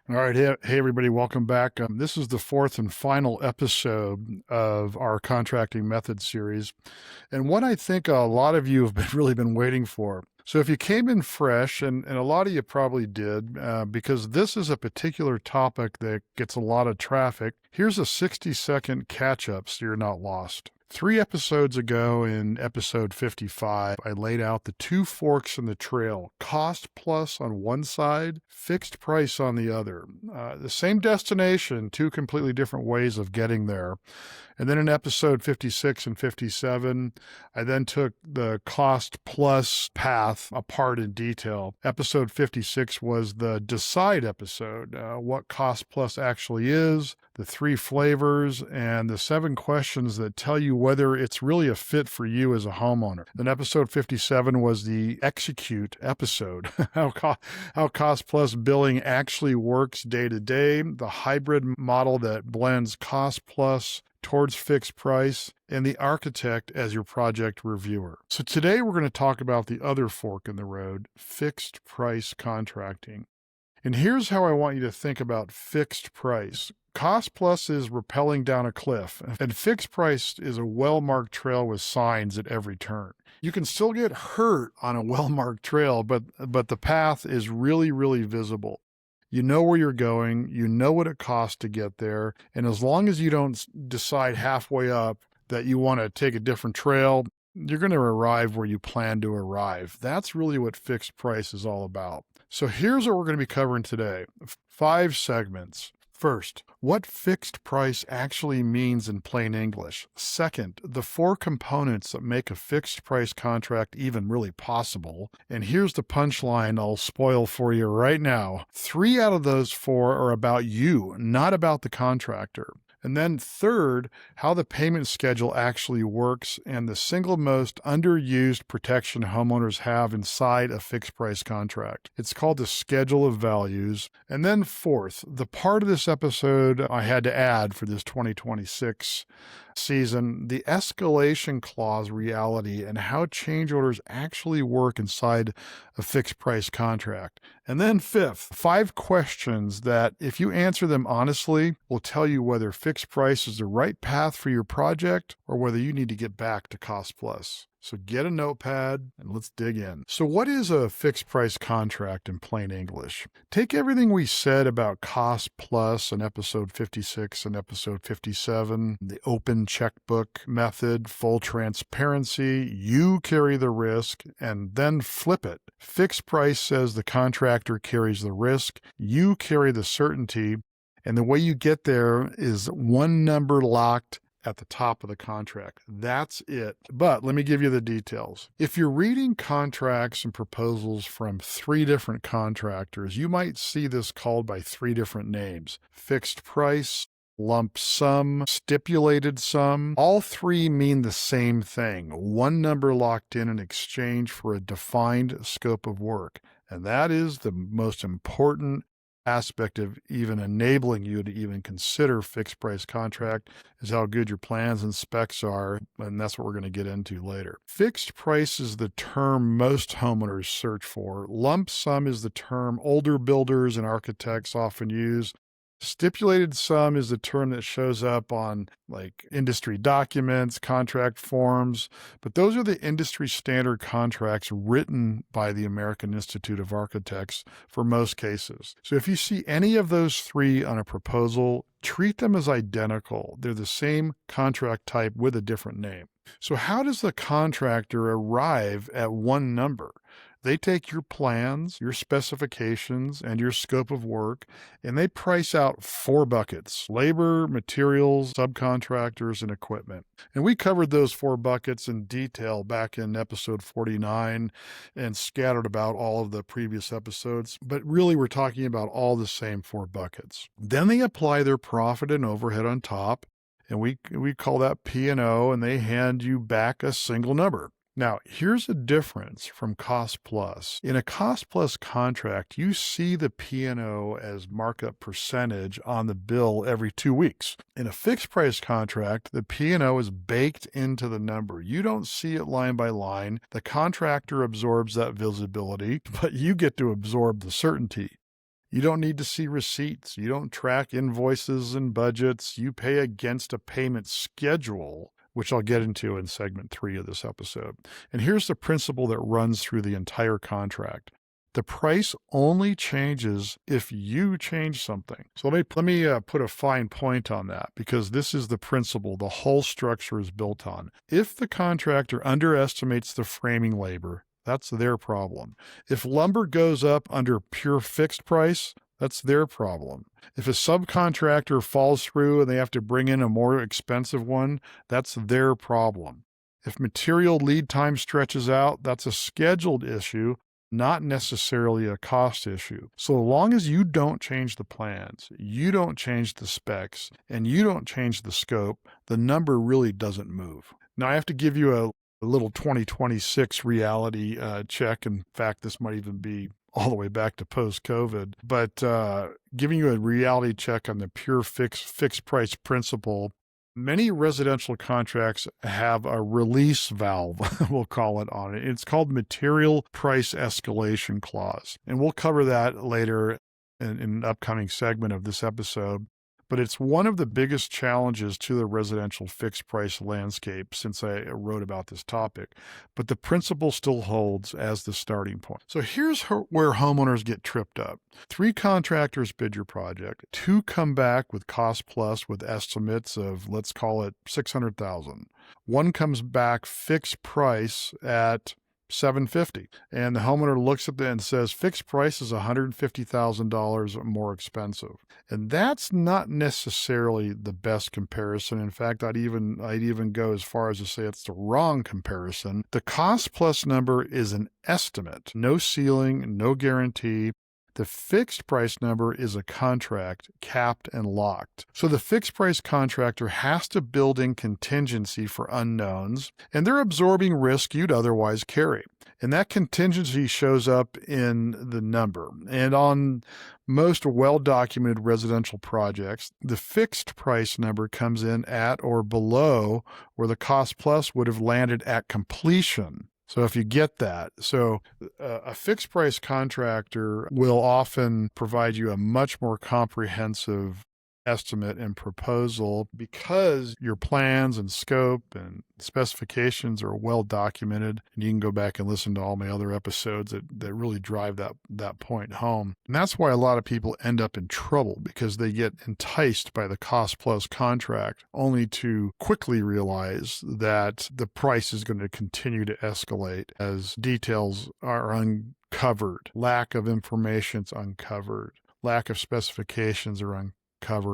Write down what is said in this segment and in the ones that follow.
All right. Hey, everybody. Welcome back. This is the fourth and final episode of our contracting method series, and what I think a lot of you have really been waiting for. So if you came in fresh, and a lot of you probably did, because this is a particular topic that gets a lot of traffic, here's a 60-second catch-up so you're not lost. 3 episodes ago, in episode 55, I laid out the 2 forks in the trail: cost plus on one side, fixed price on the other. The same destination, 2 completely different ways of getting there. And then in episode 56 and 57, I then took the cost plus path apart in detail. Episode 56 was the decide episode, what cost plus actually is, the 3 flavors, and the 7 questions that tell you whether it's really a fit for you as a homeowner. Then episode 57 was the execute episode, how cost plus billing actually works day to day, the hybrid model that blends cost plus towards fixed price, and the architect as your project reviewer. So today we're going to talk about the other fork in the road, fixed price contracting. And here's how I want you to think about fixed price. Cost plus is rappelling down a cliff, and fixed price is a well-marked trail with signs at every turn. You can still get hurt on a well-marked trail, but the path is really, really visible. You know where you're going, you know what it costs to get there, and as long as you don't decide halfway up that you want to take a different trail, you're going to arrive where you plan to arrive. That's really what fixed price is all about. So here's what we're going to be covering today. 5 segments. First, what fixed price actually means in plain English. Second, the 4 components that make a fixed price contract even really possible. And here's the punchline I'll spoil for you right now. 3 out of those 4 are about you, not about the contractor. And then third, how the payment schedule actually works and the single most underused protection homeowners have inside a fixed price contract. It's called the schedule of values. And then fourth, the part of this episode I had to add for this 2026 season, the escalation clause reality and how change orders actually work inside a fixed price contract. And then fifth, 5 questions that, if you answer them honestly, will tell you whether fixed price is the right path for your project or whether you need to get back to cost plus. So get a notepad and let's dig in. So what is a fixed price contract in plain English? Take everything we said about cost plus in episode 56 and episode 57, the open checkbook method, full transparency, you carry the risk, and then flip it. Fixed price says the contractor carries the risk, you carry the certainty, and the way you get there is one number locked at the top of the contract. That's it. But let me give you the details. If you're reading contracts and proposals from 3 different contractors, you might see this called by 3 different names: fixed price, lump sum, stipulated sum. All 3 mean the same thing: one number locked in exchange for a defined scope of work. And that is the most important aspect of even enabling you to even consider fixed price contract, is how good your plans and specs are, and that's what we're going to get into later. Fixed price is the term most homeowners search for. Lump sum is the term older builders and architects often use. Stipulated sum is the term that shows up on like industry documents, contract forms, but those are the industry standard contracts written by the American Institute of Architects for most cases. So if you see any of those 3 on a proposal, treat them as identical. They're the same contract type with a different name. So how does the contractor arrive at one number? They take your plans, your specifications, and your scope of work, and they price out 4 buckets: labor, materials, subcontractors, and equipment. And we covered those 4 buckets in detail back in episode 49 and scattered about all of the previous episodes, but really we're talking about all the same 4 buckets. Then they apply their profit and overhead on top, and we call that P&O, and they hand you back a single number. Now, here's a difference from cost plus. In a cost plus contract, you see the P&O as markup percentage on the bill every 2 weeks. In a fixed price contract, the P&O is baked into the number. You don't see it line by line. The contractor absorbs that visibility, but you get to absorb the certainty. You don't need to see receipts. You don't track invoices and budgets. You pay against a payment schedule, which I'll get into in segment 3 of this episode. And here's the principle that runs through the entire contract. The price only changes if you change something. So let me put a fine point on that, because this is the principle the whole structure is built on. If the contractor underestimates the framing labor, that's their problem. If lumber goes up under pure fixed price, that's their problem. If a subcontractor falls through and they have to bring in a more expensive one, that's their problem. If material lead time stretches out, that's a scheduled issue, not necessarily a cost issue. So long as you don't change the plans, you don't change the specs, and you don't change the scope, the number really doesn't move. Now, I have to give you a little 2026 reality check. In fact, this might even be all the way back to post-COVID, but giving you a reality check on the pure fixed price principle. Many residential contracts have a release valve, we'll call it, on it. It's called material price escalation clause. And we'll cover that later in an upcoming segment of this episode. But it's one of the biggest challenges to the residential fixed price landscape since I wrote about this topic. But the principle still holds as the starting point. So here's where homeowners get tripped up. 3 contractors bid your project. 2 come back with cost plus with estimates of, let's call it $600,000. 1 comes back fixed price at $750,000. And the homeowner looks at that and says, fixed price is $150,000 more expensive. And that's not necessarily the best comparison. In fact, I'd even go as far as to say it's the wrong comparison. The cost plus number is an estimate, no ceiling, no guarantee. The fixed price number is a contract, capped and locked. So the fixed price contractor has to build in contingency for unknowns, and they're absorbing risk you'd otherwise carry. And that contingency shows up in the number. And on most well-documented residential projects, the fixed price number comes in at or below where the cost plus would have landed at completion. So if you get that, a fixed price contractor will often provide you a much more comprehensive estimate and proposal because your plans and scope and specifications are well documented. And you can go back and listen to all my other episodes that really drive that point home. And that's why a lot of people end up in trouble, because they get enticed by the cost plus contract only to quickly realize that the price is going to continue to escalate as details are uncovered. Lack of information is uncovered. Lack of specifications are uncovered,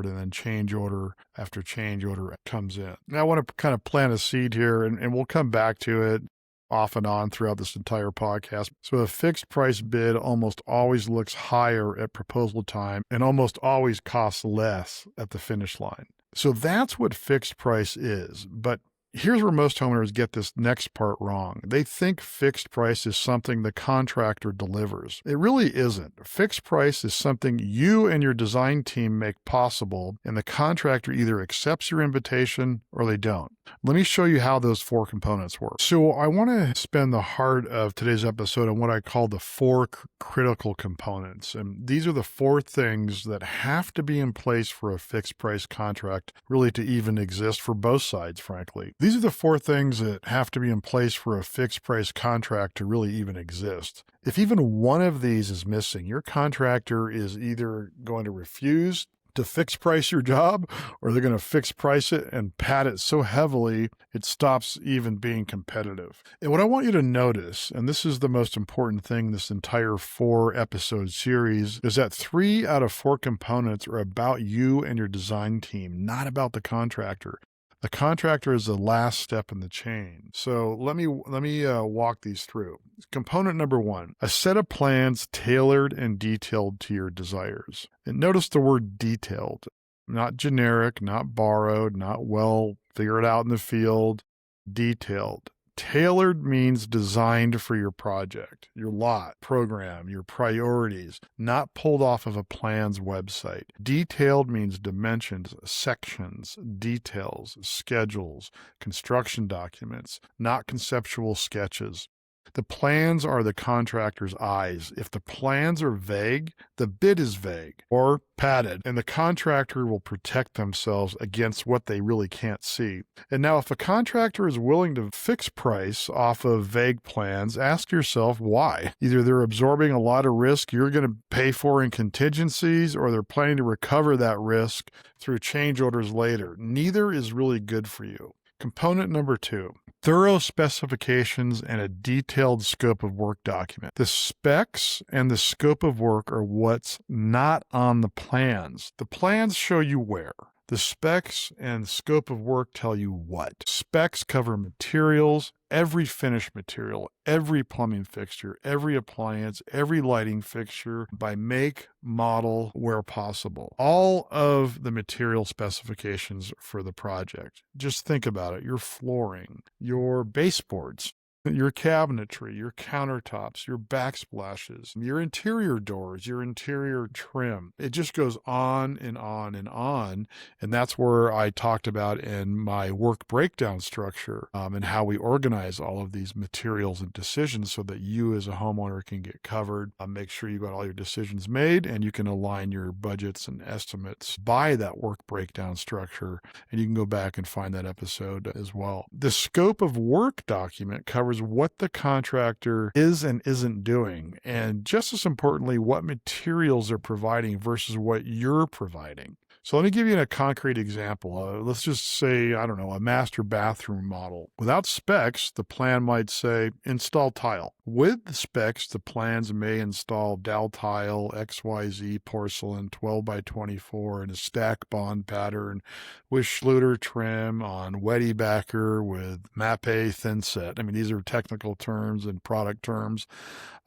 and then change order after change order comes in. Now I want to kind of plant a seed here, and we'll come back to it off and on throughout this entire podcast. So a fixed price bid almost always looks higher at proposal time and almost always costs less at the finish line. So that's what fixed price is. But here's where most homeowners get this next part wrong. They think fixed price is something the contractor delivers. It really isn't. Fixed price is something you and your design team make possible, and the contractor either accepts your invitation or they don't. Let me show you how those 4 components work. So I want to spend the heart of today's episode on what I call the 4 critical components. And these are the 4 things that have to be in place for a fixed price contract really to even exist for both sides, frankly. These are the 4 things that have to be in place for a fixed price contract to really even exist. If even one of these is missing, your contractor is either going to refuse to fix price your job, or they're going to fix price it and pad it so heavily it stops even being competitive. And what I want you to notice, and this is the most important thing this entire 4 episode series, is that 3 out of 4 components are about you and your design team, not about the contractor. The contractor is the last step in the chain. So let me walk these through. Component number 1, a set of plans tailored and detailed to your desires. And notice the word detailed, not generic, not borrowed, not well figured out in the field, detailed. Tailored means designed for your project, your lot, program, your priorities, not pulled off of a plan's website. Detailed means dimensions, sections, details, schedules, construction documents, not conceptual sketches. The plans are the contractor's eyes. If the plans are vague, the bid is vague or padded, and the contractor will protect themselves against what they really can't see. And now, if a contractor is willing to fix price off of vague plans, ask yourself why. Either they're absorbing a lot of risk you're going to pay for in contingencies, or they're planning to recover that risk through change orders later. Neither is really good for you. Component number 2, thorough specifications and a detailed scope of work document. The specs and the scope of work are what's not on the plans. The plans show you where. The specs and scope of work tell you what. Specs cover materials, every finished material, every plumbing fixture, every appliance, every lighting fixture by make, model, where possible. All of the material specifications for the project. Just think about it. Your flooring, your baseboards, your cabinetry, your countertops, your backsplashes, your interior doors, your interior trim. It just goes on and on and on. And that's where I talked about in my work breakdown structure and how we organize all of these materials and decisions so that you as a homeowner can get covered. Make sure you got all your decisions made and you can align your budgets and estimates by that work breakdown structure. And you can go back and find that episode as well. The scope of work document covers what the contractor is and isn't doing, and just as importantly, what materials they're providing versus what you're providing. So let me give you a concrete example. Let's just say, I don't know, a master bathroom model. Without specs, the plan might say install tile. With the specs, the plans may install dowel tile, XYZ porcelain, 12 by 24 in a stack bond pattern with Schluter trim on Weddy backer with Mapei thin set. I mean, these are technical terms and product terms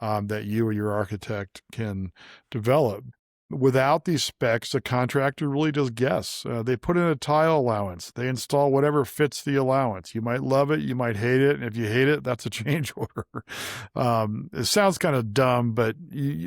that you or your architect can develop. Without these specs, the contractor really does guess. They put in a tile allowance. They install whatever fits the allowance. You might love it. You might hate it. And if you hate it, that's a change order. It sounds kind of dumb, but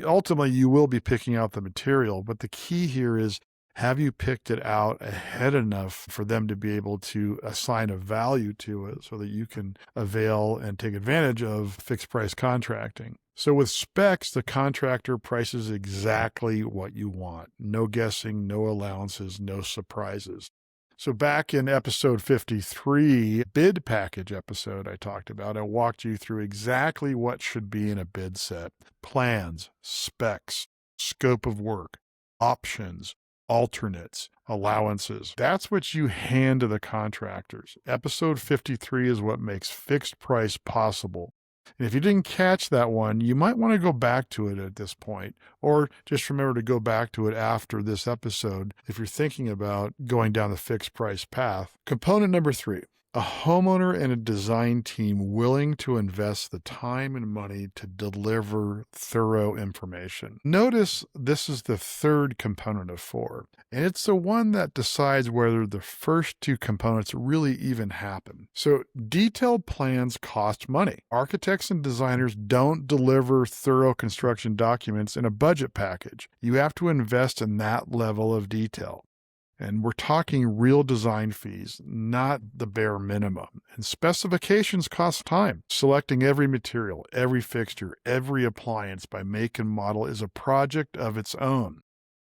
ultimately you will be picking out the material. But the key here is, have you picked it out ahead enough for them to be able to assign a value to it so that you can avail and take advantage of fixed price contracting? So with specs, the contractor prices exactly what you want. No guessing, no allowances, no surprises. So back in episode 53, bid package episode I talked about, I walked you through exactly what should be in a bid set. Plans, specs, scope of work, options, alternates, allowances. That's what you hand to the contractors. Episode 53 is what makes fixed price possible. And if you didn't catch that one, you might want to go back to it at this point, or just remember to go back to it after this episode if you're thinking about going down the fixed price path. Component number 3. A homeowner and a design team willing to invest the time and money to deliver thorough information. Notice this is the third component of 4, and it's the one that decides whether the first 2 components really even happen. So detailed plans cost money. Architects and designers don't deliver thorough construction documents in a budget package. You have to invest in that level of detail. And we're talking real design fees, not the bare minimum. And specifications cost time. Selecting every material, every fixture, every appliance by make and model is a project of its own.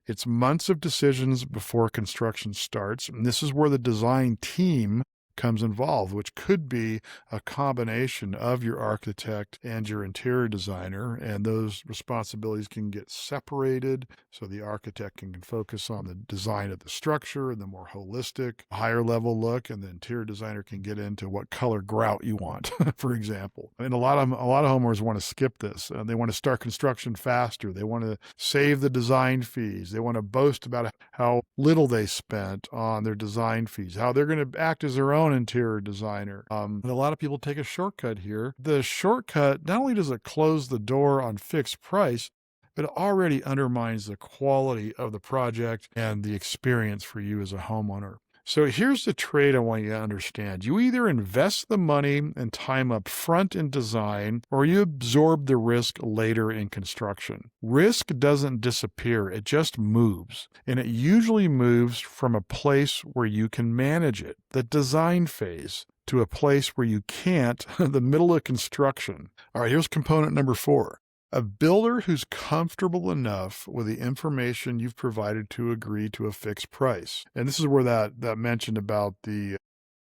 It's months of decisions before construction starts, and this is where the design team comes involved, which could be a combination of your architect and your interior designer, and those responsibilities can get separated so the architect can focus on the design of the structure and the more holistic, higher level look, and the interior designer can get into what color grout you want, for example. And a lot of homeowners want to skip this. They want to start construction faster. They want to save the design fees. They want to boast about how little they spent on their design fees, how they're going to act as their own interior designer. And a lot of people take a shortcut here. The shortcut, not only does it close the door on fixed price, but it already undermines the quality of the project and the experience for you as a homeowner. So here's the trade I want you to understand. You either invest the money and time up front in design, or you absorb the risk later in construction. Risk doesn't disappear, it just moves. And it usually moves from a place where you can manage it, the design phase. to a place where you can't in the middle of construction. All right, here's component number 4. A builder who's comfortable enough with the information you've provided to agree to a fixed price. And this is where that mention about the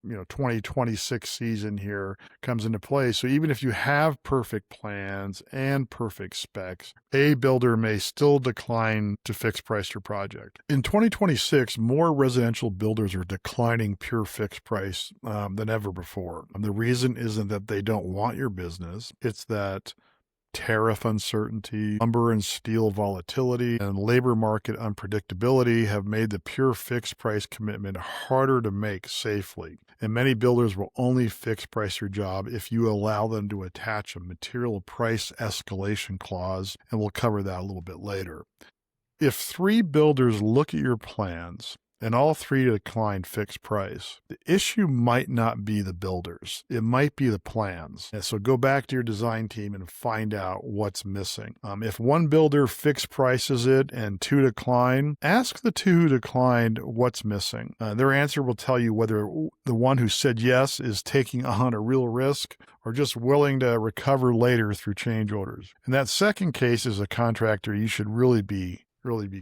2026 season here comes into play. So even if you have perfect plans and perfect specs, a builder may still decline to fix price your project. In 2026, more residential builders are declining pure fixed price than ever before. And the reason isn't that they don't want your business. It's that tariff uncertainty, lumber and steel volatility, and labor market unpredictability have made the pure fixed price commitment harder to make safely. And many builders will only fix price your job if you allow them to attach a material price escalation clause, and we'll cover that a little bit later. If 3 builders look at your plans and all 3 decline fixed price, the issue might not be the builders. It might be the plans. And so go back to your design team and find out what's missing. If 1 builder fixed prices it and 2 decline, ask the 2 who declined what's missing. Their answer will tell you whether the one who said yes is taking on a real risk or just willing to recover later through change orders. And that second case is a contractor you should really be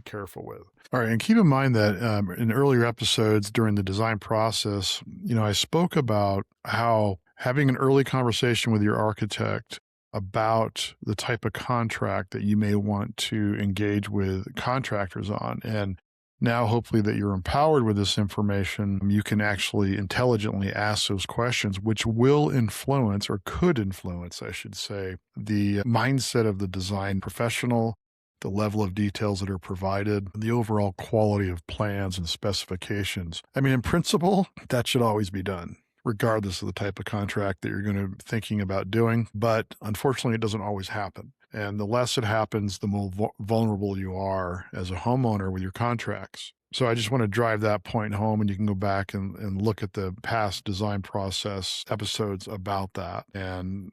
careful with. All right, and keep in mind that in earlier episodes during the design process, I spoke about how having an early conversation with your architect about the type of contract that you may want to engage with contractors on. And now, hopefully that you're empowered with this information, you can actually intelligently ask those questions, which will influence, or could influence, I should say, the mindset of the design professional, the level of details that are provided, and the overall quality of plans and specifications. I mean, in principle, that should always be done, regardless of the type of contract that you're going to be thinking about doing. But unfortunately, it doesn't always happen. And the less it happens, the more vulnerable you are as a homeowner with your contracts. So I just want to drive that point home, and you can go back and look at the past design process episodes about that and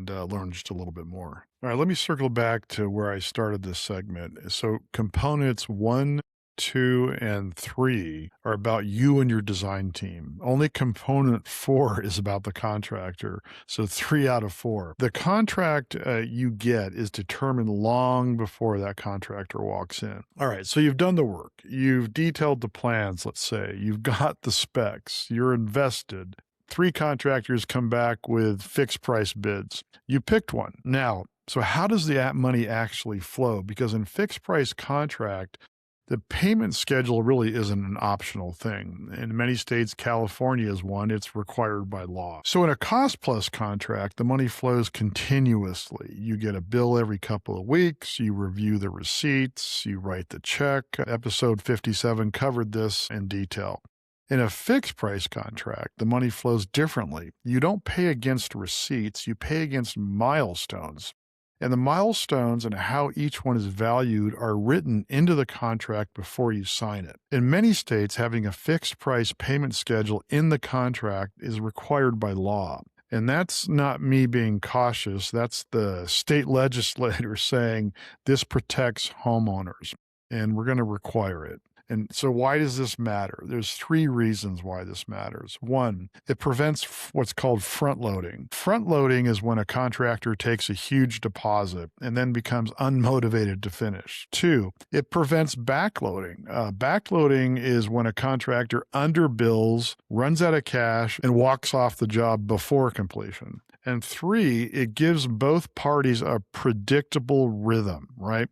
learn just a little bit more. All right, let me circle back to where I started this segment. So components 1, 2, and 3 are about you and your design team. Only component 4 is about the contractor. So 3 out of 4. The contract you get is determined long before that contractor walks in. All right, so you've done the work. You've detailed the plans, let's say. You've got the specs. You're invested. 3 contractors come back with fixed price bids. You picked one. Now, so how does the money actually flow? Because in fixed price contract, the payment schedule really isn't an optional thing. In many states, California is one, it's required by law. So in a cost plus contract, the money flows continuously. You get a bill every couple of weeks, you review the receipts, you write the check. Episode 57 covered this in detail. In a fixed price contract, the money flows differently. You don't pay against receipts, you pay against milestones. And the milestones and how each one is valued are written into the contract before you sign it. In many states, having a fixed price payment schedule in the contract is required by law. And that's not me being cautious. That's the state legislator saying this protects homeowners, and we're going to require it. And so why does this matter? There's 3 reasons why this matters. 1, it prevents what's called front loading. Front loading is when a contractor takes a huge deposit and then becomes unmotivated to finish. 2, it prevents backloading. Backloading is when a contractor underbills, runs out of cash, and walks off the job before completion. And 3, it gives both parties a predictable rhythm, right?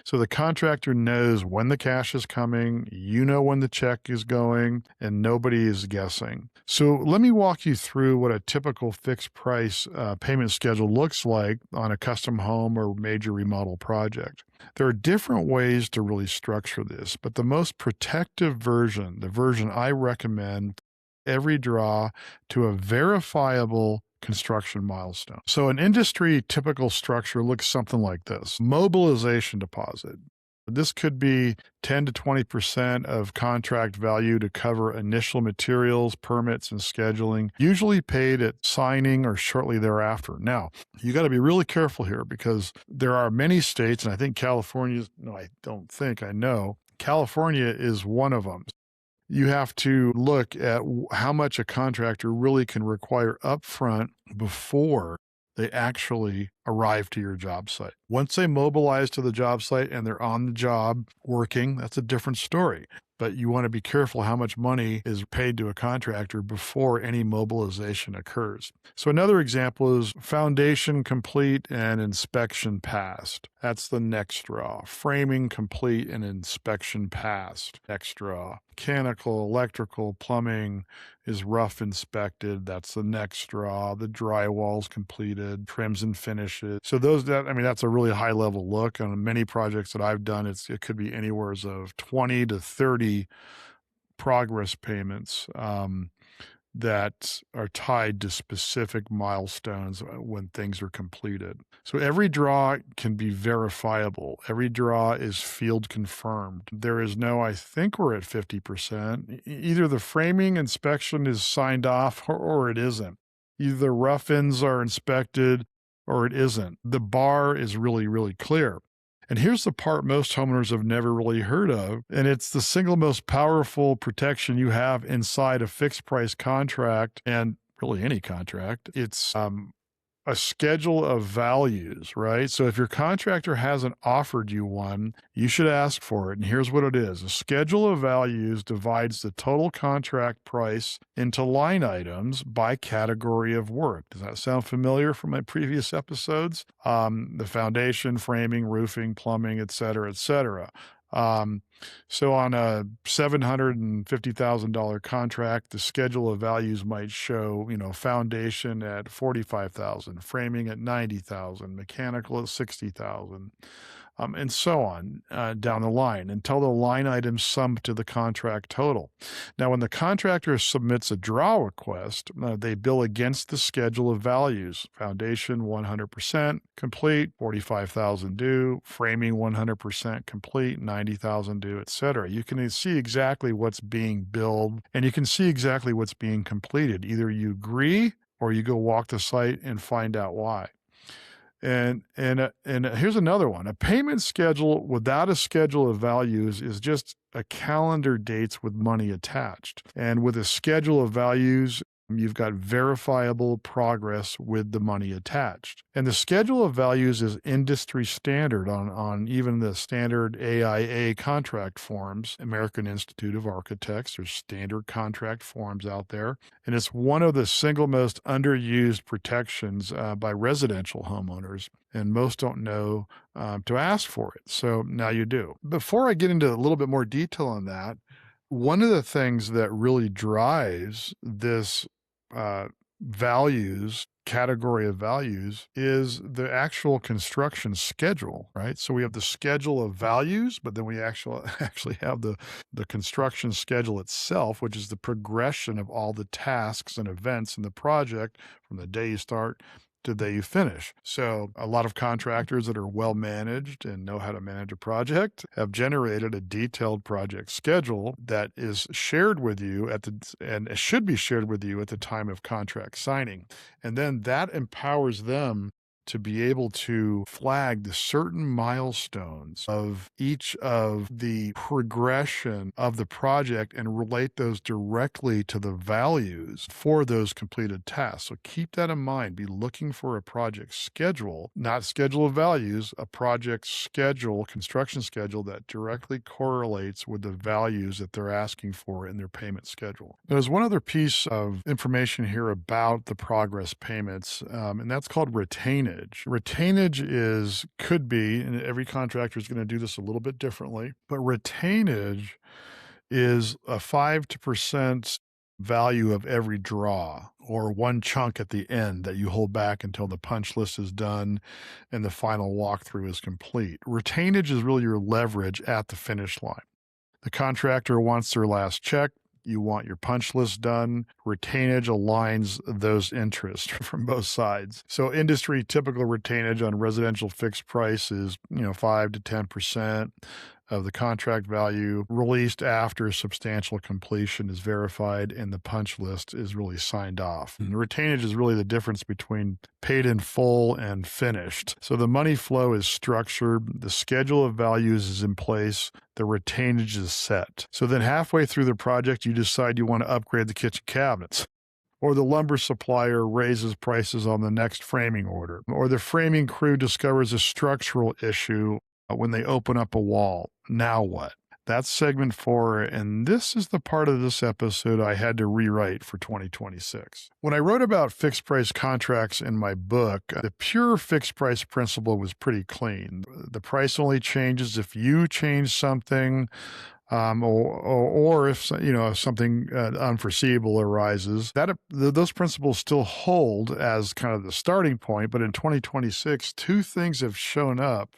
So the contractor knows when the cash is coming, you know when the check is going, and nobody is guessing. So let me walk you through what a typical fixed price payment schedule looks like on a custom home or major remodel project. There are different ways to really structure this, but the most protective version, the version I recommend, every draw to a verifiable construction milestone. So an industry typical structure looks something like this. Mobilization deposit. This could be 10 to 20% of contract value to cover initial materials, permits, and scheduling, usually paid at signing or shortly thereafter. Now, you got to be really careful here because there are many states, and I think California, I know California is one of them. You have to look at how much a contractor really can require upfront before they actually arrive to your job site. Once they mobilize to the job site and they're on the job working, that's a different story. But you want to be careful how much money is paid to a contractor before any mobilization occurs. So another example is foundation complete and inspection passed. That's the next draw. Framing complete and inspection passed. Next draw. Mechanical, electrical, plumbing is rough inspected. That's the next draw. The drywall's completed, trims and finishes. So that's a really high level look. On many projects that I've done, it could be anywhere of 20 to 30 progress payments that are tied to specific milestones when things are completed. So every draw can be verifiable. Every draw is field confirmed. There is no, I think we're at 50%. Either the framing inspection is signed off or it isn't. Either the rough ends are inspected or it isn't. The bar is really, really clear. And here's the part most homeowners have never really heard of, and it's the single most powerful protection you have inside a fixed price contract and really any contract. It's a schedule of values, right? So if your contractor hasn't offered you one, you should ask for it. And here's what it is. A schedule of values divides the total contract price into line items by category of work. Does that sound familiar from my previous episodes? The foundation, framing, roofing, plumbing, et cetera, et cetera. So on a $750,000 contract, the schedule of values might show, foundation at $45,000, framing at $90,000, mechanical at $60,000, and so on down the line until the line items sum to the contract total. Now, when the contractor submits a draw request, they bill against the schedule of values. Foundation 100% complete, $45,000 due, framing 100% complete, $90,000 due, etc. You can see exactly what's being billed and you can see exactly what's being completed. Either you agree or you go walk the site and find out why. And here's another one. A payment schedule without a schedule of values is just a calendar dates with money attached. And with a schedule of values, you've got verifiable progress with the money attached. And the schedule of values is industry standard on even the standard AIA contract forms, American Institute of Architects. There's standard contract forms out there. And it's one of the single most underused protections by residential homeowners. And most don't know to ask for it. So now you do. Before I get into a little bit more detail on that, one of the things that really drives this category of values is the actual construction schedule, right? So we have the schedule of values, but then we actually have the construction schedule itself, which is the progression of all the tasks and events in the project from the day you start to the day you finish. So a lot of contractors that are well managed and know how to manage a project have generated a detailed project schedule that is shared with you and should be shared with you at the time of contract signing. And then that empowers them to be able to flag the certain milestones of each of the progression of the project and relate those directly to the values for those completed tasks. So keep that in mind. Be looking for a project schedule, not schedule of values, a project schedule, construction schedule that directly correlates with the values that they're asking for in their payment schedule. There's one other piece of information here about the progress payments, and that's called retainage. Retainage could be, and every contractor is going to do this a little bit differently, but retainage is a 5% value of every draw or one chunk at the end that you hold back until the punch list is done and the final walkthrough is complete. Retainage is really your leverage at the finish line. The contractor wants their last check. You want your punch list done. Retainage aligns those interests from both sides. So industry typical retainage on residential fixed price is 5 to 10%. of the contract value released after substantial completion is verified and the punch list is really signed off. And the retainage is really the difference between paid in full and finished. So the money flow is structured, the schedule of values is in place, the retainage is set. So then halfway through the project, you decide you want to upgrade the kitchen cabinets. Or the lumber supplier raises prices on the next framing order. Or the framing crew discovers a structural issue when they open up a wall. Now what? That's segment 4, and this is the part of this episode I had to rewrite for 2026. When I wrote about fixed price contracts in my book, the pure fixed price principle was pretty clean. The price only changes if you change something, or if something unforeseeable arises. Those principles still hold as kind of the starting point, but in 2026, two things have shown up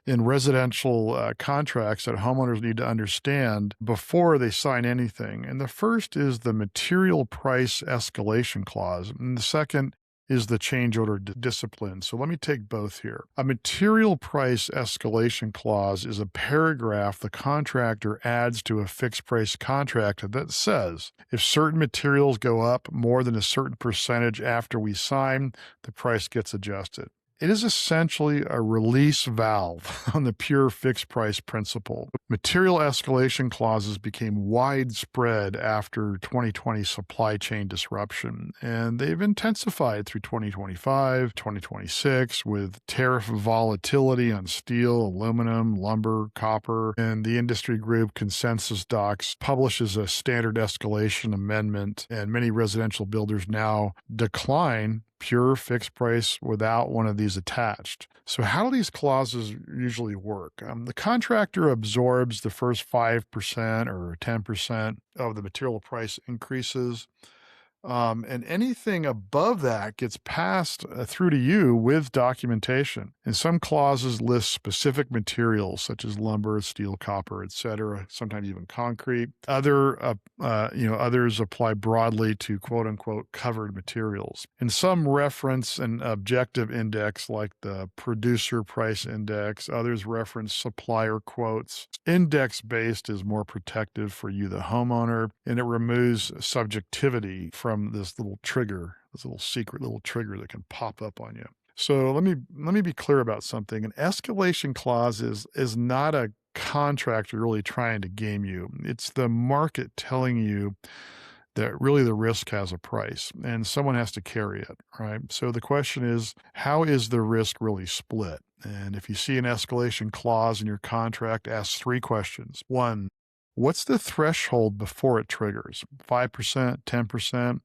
in residential contracts that homeowners need to understand before they sign anything. And the first is the material price escalation clause, and the second is the change order discipline. So let me take both here. A material price escalation clause is a paragraph the contractor adds to a fixed price contract that says if certain materials go up more than a certain percentage after we sign, the price gets adjusted. It is essentially a release valve on the pure fixed price principle. Material escalation clauses became widespread after 2020 supply chain disruption, and they've intensified through 2025, 2026 with tariff volatility on steel, aluminum, lumber, copper, and the industry group Consensus Docs publishes a standard escalation amendment, and many residential builders now decline pure fixed price without one of these attached. So how do these clauses usually work? The contractor absorbs the first 5% or 10% of the material price increases. And anything above that gets passed through to you with documentation. And some clauses list specific materials such as lumber, steel, copper, etc., sometimes even concrete. Others apply broadly to quote unquote covered materials. And some reference an objective index like the producer price index. Others reference supplier quotes. Index-based is more protective for you, the homeowner, and it removes subjectivity from this little trigger, this little secret little trigger that can pop up on you. So let me be clear about something. An escalation clause is not a contractor really trying to game you. It's the market telling you that really the risk has a price and someone has to carry it, right? So the question is, how is the risk really split? And if you see an escalation clause in your contract, ask 3 questions. 1, what's the threshold before it triggers? 5%, 10%?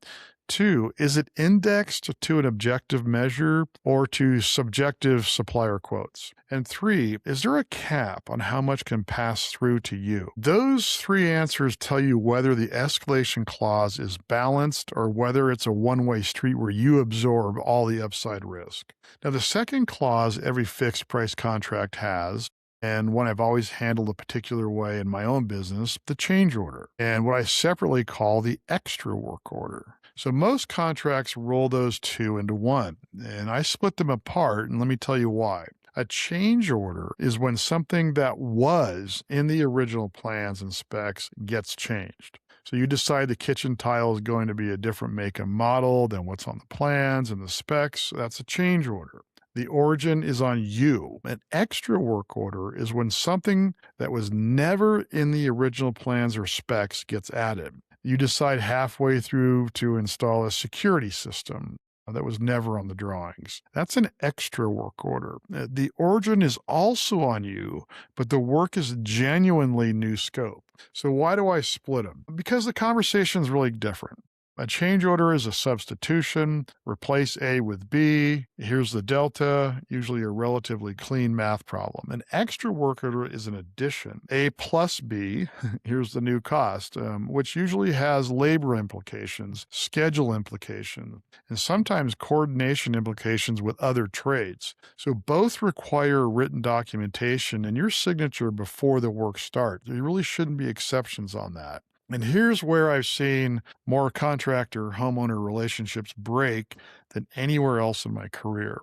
2, is it indexed to an objective measure or to subjective supplier quotes? And 3, is there a cap on how much can pass through to you? Those 3 answers tell you whether the escalation clause is balanced or whether it's a one-way street where you absorb all the upside risk. Now, the second clause every fixed price contract has, and one I've always handled a particular way in my own business, the change order, and what I separately call the extra work order. So most contracts roll those 2 into one, and I split them apart, and let me tell you why. A change order is when something that was in the original plans and specs gets changed. So you decide the kitchen tile is going to be a different make and model than what's on the plans and the specs. That's a change order. The origin is on you. An extra work order is when something that was never in the original plans or specs gets added. You decide halfway through to install a security system that was never on the drawings. That's an extra work order. The origin is also on you, but the work is genuinely new scope. So why do I split them? Because the conversation is really different. A change order is a substitution. Replace A with B. Here's the delta, usually a relatively clean math problem. An extra work order is an addition. A plus B, here's the new cost, which usually has labor implications, schedule implications, and sometimes coordination implications with other trades. So both require written documentation and your signature before the work starts. There really shouldn't be exceptions on that. And here's where I've seen more contractor-homeowner relationships break than anywhere else in my career.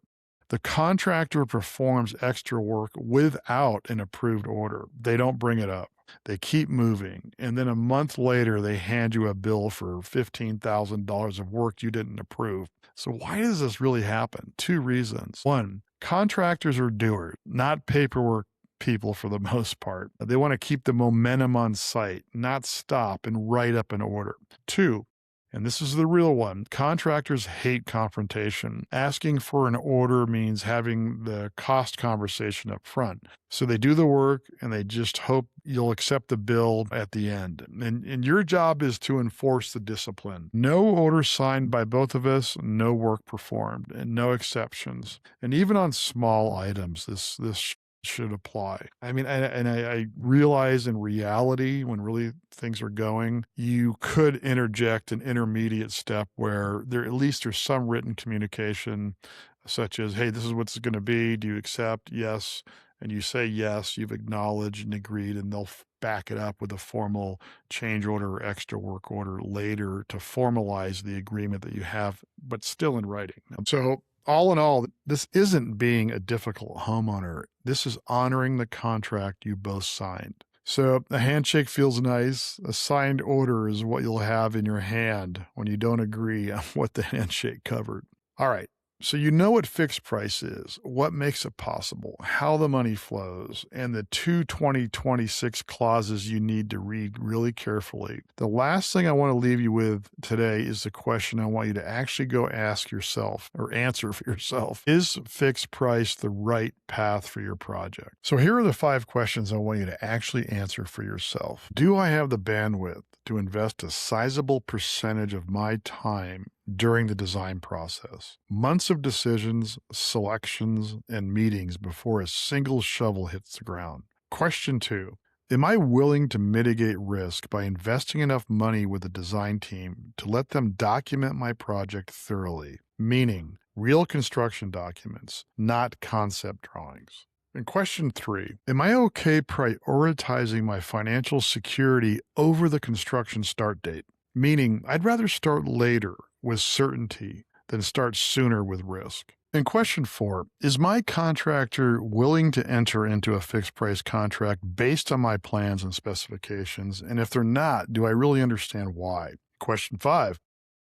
The contractor performs extra work without an approved order. They don't bring it up. They keep moving. And then a month later, they hand you a bill for $15,000 of work you didn't approve. So why does this really happen? Two reasons. One, contractors are doers, not paperwork people for the most part. They want to keep the momentum on site, not stop and write up an order. Two, and this is the real one, contractors hate confrontation. Asking for an order means having the cost conversation up front. So they do the work and they just hope you'll accept the bill at the end. And your job is to enforce the discipline. No order signed by both of us, no work performed, and no exceptions. And even on small items, this should apply. I mean, I realize in reality, when really things are going, you could interject an intermediate step where there's some written communication, such as, hey, this is what's going to be. Do you accept? Yes. And you say yes, you've acknowledged and agreed, and they'll back it up with a formal change order or extra work order later to formalize the agreement that you have, but still in writing. So all in all, this isn't being a difficult homeowner. This is honoring the contract you both signed. So a handshake feels nice. A signed order is what you'll have in your hand when you don't agree on what the handshake covered. All right. So you know what fixed price is, what makes it possible, how the money flows, and the 2026 clauses you need to read really carefully. The last thing I want to leave you with today is the question I want you to actually go ask yourself or answer for yourself. Is fixed price the right path for your project? So here are the 5 questions I want you to actually answer for yourself. Do I have the bandwidth to invest a sizable percentage of my time during the design process? Months of decisions, selections, and meetings before a single shovel hits the ground. Question 2. Am I willing to mitigate risk by investing enough money with the design team to let them document my project thoroughly? Meaning, real construction documents, not concept drawings. And question 3, am I okay prioritizing my financial security over the construction start date? Meaning, I'd rather start later with certainty than start sooner with risk. And question 4, is my contractor willing to enter into a fixed price contract based on my plans and specifications? And if they're not, do I really understand why? Question 5,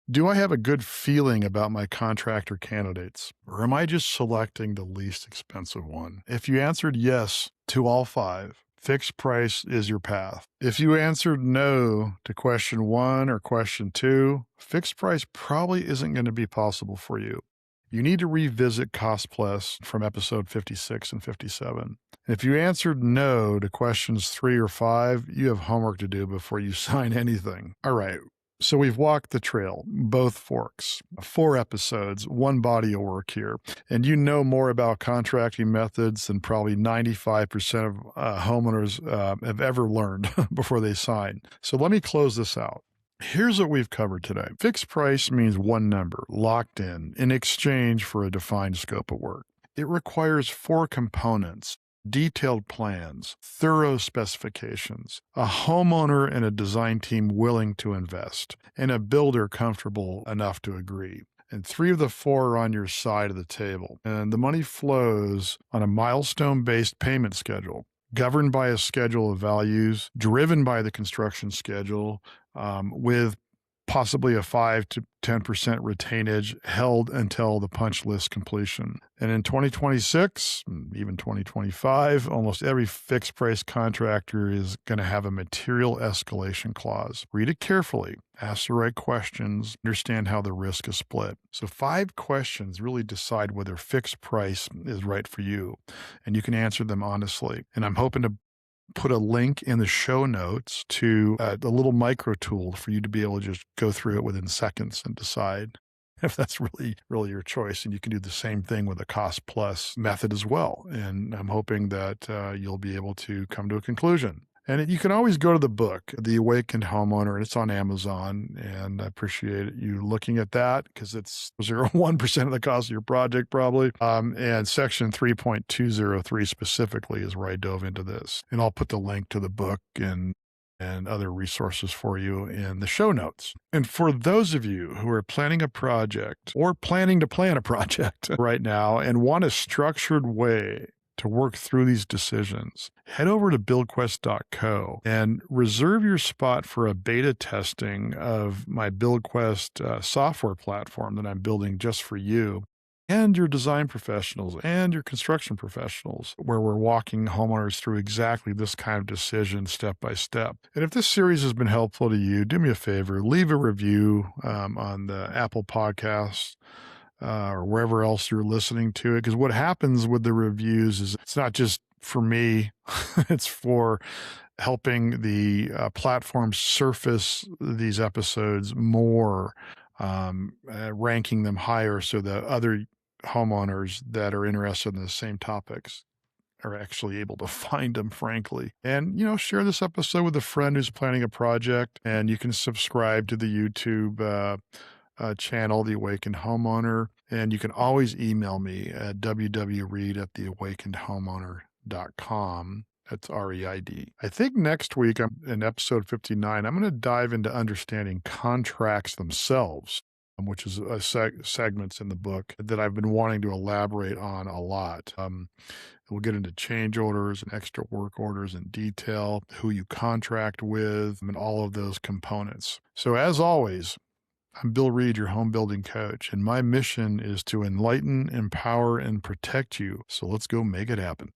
do I have a good feeling about my contractor candidates, or am I just selecting the least expensive one? If you answered yes to all 5, fixed price is your path. If you answered no to question 1 or question 2, fixed price probably isn't going to be possible for you. You need to revisit Cost Plus from episode 56 and 57. And if you answered no to questions 3 or 5, you have homework to do before you sign anything. All right. So we've walked the trail, both forks, 4 episodes, 1 body of work here. And you know more about contracting methods than probably 95% of homeowners have ever learned before they sign. So let me close this out. Here's what we've covered today. Fixed price means one number, locked in exchange for a defined scope of work. It requires 4 components: detailed plans, thorough specifications, a homeowner and a design team willing to invest, and a builder comfortable enough to agree. And 3 of the 4 are on your side of the table. And the money flows on a milestone-based payment schedule, governed by a schedule of values, driven by the construction schedule, with possibly a 5 to 10% retainage held until the punch list completion. And in 2026, even 2025, almost every fixed price contractor is going to have a material escalation clause. Read it carefully, ask the right questions, understand how the risk is split. So 5 questions really decide whether fixed price is right for you, and you can answer them honestly. And I'm hoping to put a link in the show notes to a little micro tool for you to be able to just go through it within seconds and decide if that's really your choice. And you can do the same thing with a cost plus method as well. And I'm hoping that you'll be able to come to a conclusion. And you can always go to the book, The Awakened Homeowner, and it's on Amazon. And I appreciate you looking at that because it's 0.1% of the cost of your project probably. And section 3.203 specifically is where I dove into this. And I'll put the link to the book and and other resources for you in the show notes. And for those of you who are planning a project or planning to plan a project right now and want a structured way to work through these decisions, head over to buildquest.co and reserve your spot for a beta testing of my BuildQuest software platform that I'm building just for you and your design professionals and your construction professionals, where we're walking homeowners through exactly this kind of decision step by step. And if this series has been helpful to you, do me a favor, leave a review on the Apple Podcasts or wherever else you're listening to it. Because what happens with the reviews is it's not just for me, it's for helping the platform surface these episodes more, ranking them higher so that other homeowners that are interested in the same topics are actually able to find them, frankly. And, share this episode with a friend who's planning a project, and you can subscribe to the YouTube channel, The Awakened Homeowner, and you can always email me at www.theawakenedhomeowner.com. That's REID. I think next week in episode 59, I'm going to dive into understanding contracts themselves, which is segments in the book that I've been wanting to elaborate on a lot. We'll get into change orders and extra work orders in detail, who you contract with, and all of those components. So as always, I'm Bill Reed, your home building coach, and my mission is to enlighten, empower, and protect you. So let's go make it happen.